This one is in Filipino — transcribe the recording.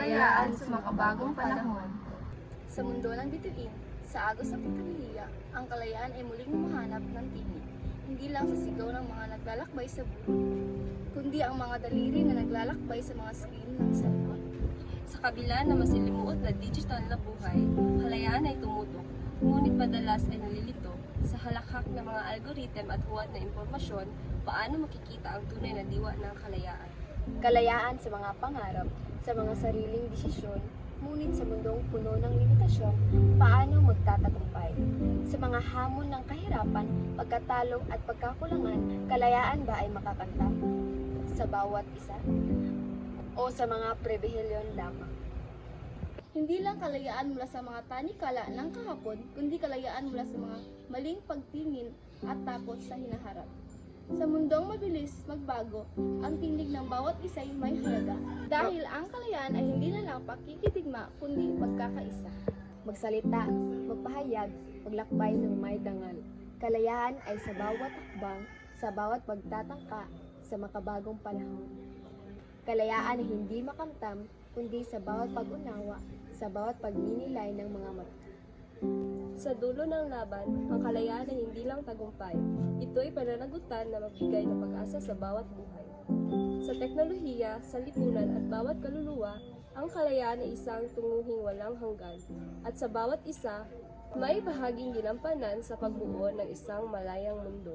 kalayaan sa makabagong panahon. Sa mundo ng bituin, sa agos ng teknolohiya, ang kalayaan ay muling humahanap ng tinig. Hindi lang sa sigaw ng mga naglalakbay sa burol, kundi ang mga daliri na naglalakbay sa mga screen ng cellphone. Sa kabila na masilimuot na digital na buhay, kalayaan ay tumutok, ngunit madalas ay nalilito sa halakhak ng mga algorithm at huwad na impormasyon. Paano makikita ang tunay na diwa ng kalayaan? Kalayaan sa mga pangarap, sa mga sariling desisyon, ngunit sa mundong puno ng limitasyon, paano magtatagumpay? Sa mga hamon ng kahirapan, pagkatalo at pagkakulangan, kalayaan ba ay makakanta? Sa bawat isa? O sa mga pribilehiyon lamang? Hindi lang kalayaan mula sa mga tanikala ng kahapon, kundi kalayaan mula sa mga maling pagtingin at takot sa hinaharap. Sa mundong mabilis magbago, ang tinig ng bawat isa'y may halaga. Dahil ang kalayaan ay hindi na lang pakikitigma, kundi pagkakaisa. Magsalita, magpahayag, maglakbay ng may dangal. Kalayaan ay sa bawat hakbang, sa bawat pagtatangka, sa makabagong panahon. Kalayaan ay hindi makamtam, kundi sa bawat pag-unawa, sa bawat pagninilay ng mga mata. Sa dulo ng laban, ang kalayaan ay hindi lang tagumpay. Ito ay pananagutan na magbigay ng pag-asa sa bawat buhay. Sa teknolohiya, sa lipunan at bawat kaluluwa, ang kalayaan ay isang tunguhing walang hanggan. At sa bawat isa, may bahaging ginampanan sa pagbuo ng isang malayang mundo.